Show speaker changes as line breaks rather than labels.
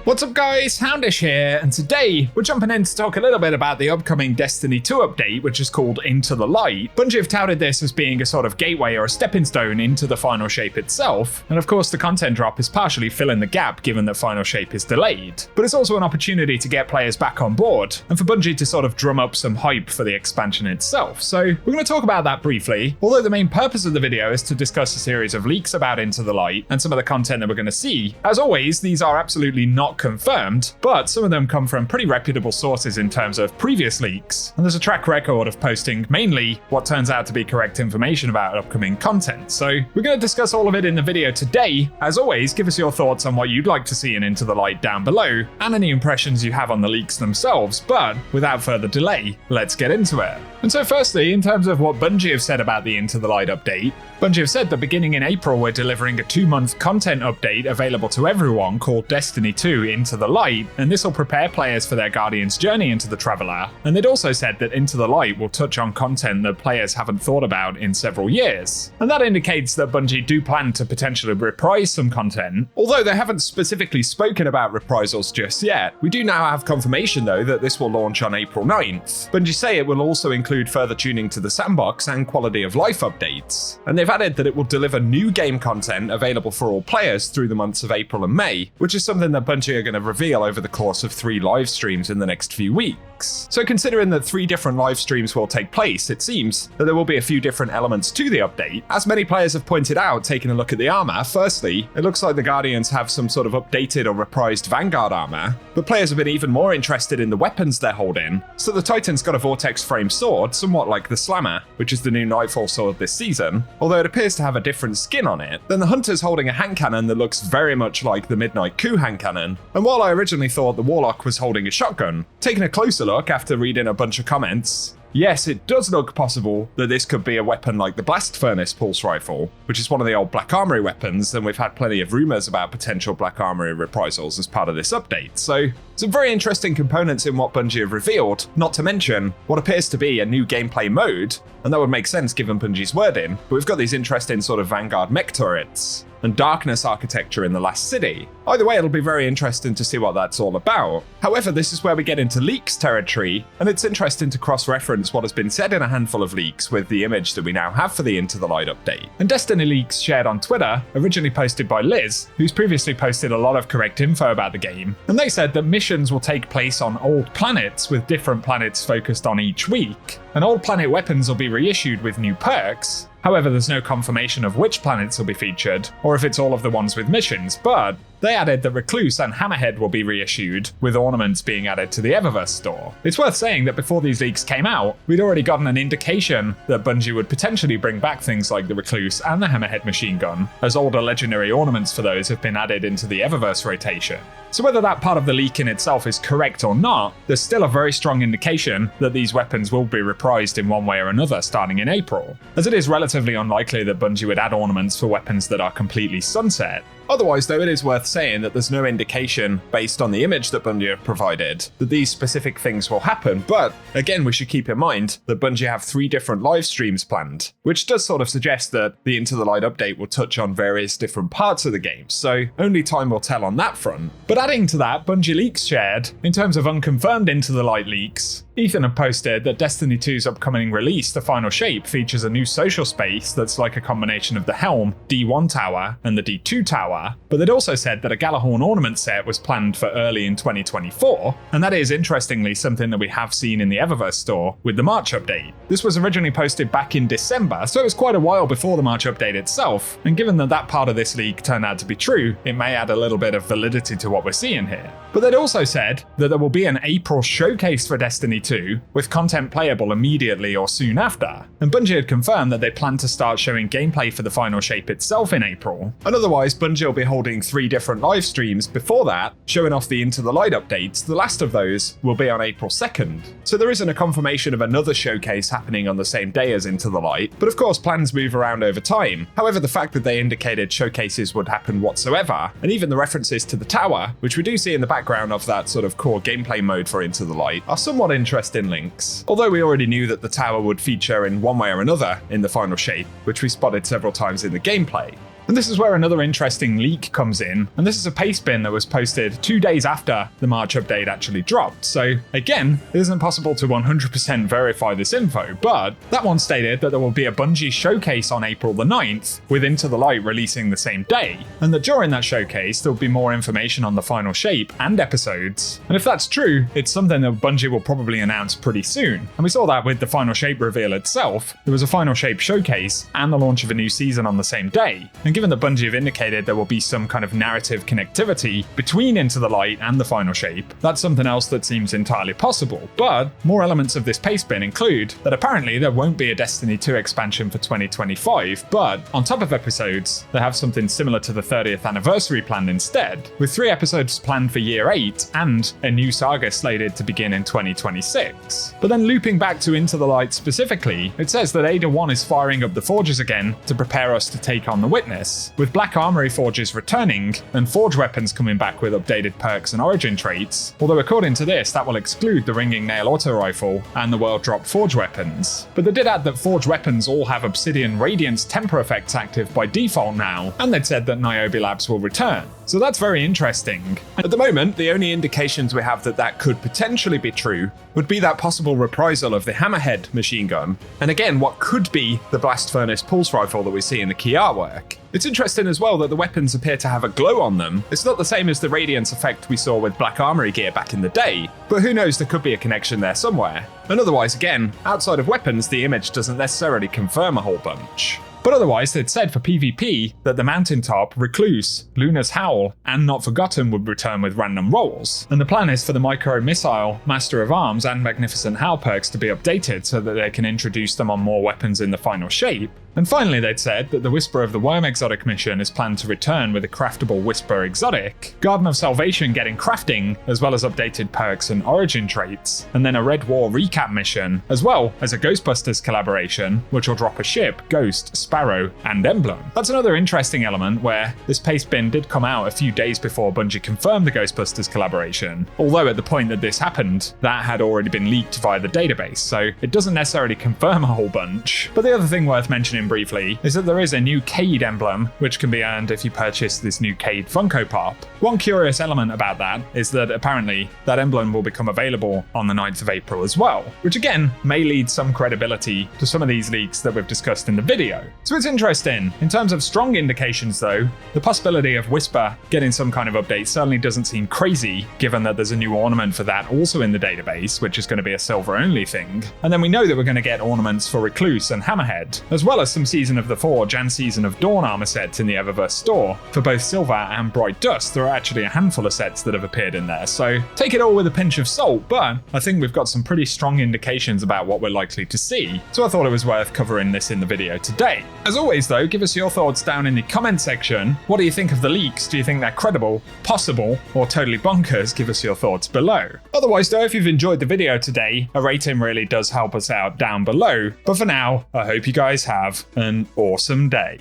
What's up guys, Houndish here, and today we're jumping in to talk a little bit about the upcoming Destiny 2 update, which is called Into the Light. Bungie have touted this as being a sort of gateway or a stepping stone into the final shape itself, and of course the content drop is partially filling the gap given that final shape is delayed. But it's also an opportunity to get players back on board, and for Bungie to sort of drum up some hype for the expansion itself. So we're going to talk about that briefly, although the main purpose of the video is to discuss a series of leaks about Into the Light and some of the content that we're going to see. As always, these are absolutely not confirmed, but some of them come from pretty reputable sources in terms of previous leaks, and there's a track record of posting mainly what turns out to be correct information about upcoming content. So we're going to discuss all of it in the video today. As always, give us your thoughts on what you'd like to see in Into the Light down below, and any impressions you have on the leaks themselves, but without further delay, let's get into it. And so firstly, in terms of what Bungie have said about the Into the Light update, Bungie have said that beginning in April we're delivering a 2-month content update available to everyone called Destiny 2 Into the Light, and this will prepare players for their Guardian's journey into the Traveler. And they'd also said that Into the Light will touch on content that players haven't thought about in several years. And that indicates that Bungie do plan to potentially reprise some content, although they haven't specifically spoken about reprisals just yet. We do now have confirmation though that this will launch on April 9th. Bungie say it will also include further tuning to the sandbox and quality of life updates. And they've added that it will deliver new game content available for all players through the months of April and May, which is something that Bungie are going to reveal over the course of 3 live streams in the next few weeks. So considering that 3 different live streams will take place, it seems that there will be a few different elements to the update. As many players have pointed out, taking a look at the armor, firstly, it looks like the Guardians have some sort of updated or reprised Vanguard armor, but players have been even more interested in the weapons they're holding. So the Titan's got a vortex frame sword, somewhat like the Slammer, which is the new Nightfall sword this season, although it appears to have a different skin on it. Then the Hunter's holding a hand cannon that looks very much like the Midnight Coup hand cannon, and while I originally thought the Warlock was holding a shotgun, taking a closer look after reading a bunch of comments, yes, it does look possible that this could be a weapon like the Blast Furnace Pulse Rifle, which is one of the old Black Armory weapons, and we've had plenty of rumours about potential Black Armory reprisals as part of this update. So, some very interesting components in what Bungie have revealed, not to mention what appears to be a new gameplay mode, and that would make sense given Bungie's wording, but we've got these interesting sort of Vanguard mech turrets and darkness architecture in the last city. Either way, it'll be very interesting to see what that's all about. However, this is where we get into leaks territory, and it's interesting to cross-reference what has been said in a handful of leaks with the image that we now have for the Into the Light update. And Destiny leaks shared on Twitter, originally posted by Liz, who's previously posted a lot of correct info about the game, and they said that missions will take place on old planets with different planets focused on each week, and old planet weapons will be reissued with new perks. However, there's no confirmation of which planets will be featured, or if it's all of the ones with missions, but they added that Recluse and Hammerhead will be reissued, with ornaments being added to the Eververse store. It's worth saying that before these leaks came out, we'd already gotten an indication that Bungie would potentially bring back things like the Recluse and the Hammerhead machine gun, as older legendary ornaments for those have been added into the Eververse rotation. So whether that part of the leak in itself is correct or not, there's still a very strong indication that these weapons will be reprised in one way or another starting in April, as it is relatively unlikely that Bungie would add ornaments for weapons that are completely sunset. Otherwise, though, it is worth saying that there's no indication, based on the image that Bungie have provided, that these specific things will happen, but again, we should keep in mind that Bungie have 3 different live streams planned, which does sort of suggest that the Into the Light update will touch on various different parts of the game, so only time will tell on that front. But adding to that, Bungie leaks shared, in terms of unconfirmed Into the Light leaks, Ethan have posted that Destiny 2's upcoming release, The Final Shape, features a new social space that's like a combination of the Helm, D1 Tower, and the D2 Tower, but they'd also said that a Galahorn ornament set was planned for early in 2024, and that is interestingly something that we have seen in the Eververse store with the March update. This was originally posted back in December, so it was quite a while before the March update itself, and given that that part of this leak turned out to be true, it may add a little bit of validity to what we're seeing here. But they'd also said that there will be an April showcase for Destiny 2, with content playable immediately or soon after, and Bungie had confirmed that they plan to start showing gameplay for the Final Shape itself in April, and otherwise Bungie will be holding 3 different live streams before that, showing off the Into the Light updates. The last of those will be on April 2nd, so there isn't a confirmation of another showcase happening on the same day as Into the Light, but of course plans move around over time. However, the fact that they indicated showcases would happen whatsoever, and even the references to the tower, which we do see in the background of that sort of core gameplay mode for Into the Light, are somewhat interesting links. Although we already knew that the tower would feature in one way or another in the Final Shape, which we spotted several times in the gameplay. And this is where another interesting leak comes in, and this is a pastebin that was posted 2 days after the March update actually dropped. So again, it isn't possible to 100% verify this info, but that one stated that there will be a Bungie showcase on April the 9th, with Into the Light releasing the same day, and that during that showcase there'll be more information on the final shape and episodes. And if that's true, it's something that Bungie will probably announce pretty soon. And we saw that with the final shape reveal itself. There was a final shape showcase and the launch of a new season on the same day. And given that Bungie have indicated there will be some kind of narrative connectivity between Into the Light and the final shape, that's something else that seems entirely possible. But more elements of this pastebin include that apparently there won't be a Destiny 2 expansion for 2025, but on top of episodes, they have something similar to the 30th anniversary planned instead, with 3 episodes planned for year 8 and a new saga slated to begin in 2026. But then looping back to Into the Light specifically, it says that Ada 1 is firing up the forges again to prepare us to take on the Witness, with Black Armory forges returning and forge weapons coming back with updated perks and origin traits, although according to this that will exclude the Ringing Nail auto rifle and the world drop forge weapons. But they did add that forge weapons all have Obsidian Radiance temper effects active by default now, and they'd said that Niobe Labs will return. So that's very interesting. At the moment, the only indications we have that that could potentially be true would be that possible reprisal of the Hammerhead machine gun, and again what could be the Blast Furnace pulse rifle that we see in the key artwork. It's interesting as well that the weapons appear to have a glow on them. It's not the same as the radiance effect we saw with Black Armory gear back in the day, but who knows, there could be a connection there somewhere. And otherwise, again, outside of weapons, the image doesn't necessarily confirm a whole bunch. But otherwise, they'd said for PvP that the Mountaintop, Recluse, Luna's Howl, and Not Forgotten would return with random rolls. And the plan is for the Micro Missile, Master of Arms, and Magnificent Howl perks to be updated so that they can introduce them on more weapons in the final shape. And finally, they'd said that the Whisper of the Worm exotic mission is planned to return with a craftable Whisper exotic, Garden of Salvation getting crafting, as well as updated perks and origin traits, and then a Red War recap mission, as well as a Ghostbusters collaboration, which will drop a ship, Ghost, Sparrow, and Emblem. That's another interesting element where this pastebin did come out a few days before Bungie confirmed the Ghostbusters collaboration, although at the point that this happened, that had already been leaked via the database, so it doesn't necessarily confirm a whole bunch. But the other thing worth mentioning briefly is that there is a new Cade emblem which can be earned if you purchase this new Cade Funko Pop. One curious element about that is that apparently that emblem will become available on the 9th of April as well, which again may lead some credibility to some of these leaks that we've discussed in the video. So it's interesting. In terms of strong indications though, the possibility of Whisper getting some kind of update certainly doesn't seem crazy, given that there's a new ornament for that also in the database, which is going to be a silver only thing. And then we know that we're going to get ornaments for Recluse and Hammerhead, as well as some Season of the Forge and Season of Dawn armor sets in the Eververse store for both Silver and Bright Dust. There are actually a handful of sets that have appeared in there, so take it all with a pinch of salt, but I think we've got some pretty strong indications about what we're likely to see, so I thought it was worth covering this in the video today. As always though, give us your thoughts down in the comment section. What do you think of the leaks? Do you think they're credible, possible, or totally bonkers? Give us your thoughts below. Otherwise though, if you've enjoyed the video today, a rating really does help us out down below, but for now, I hope you guys have an awesome day.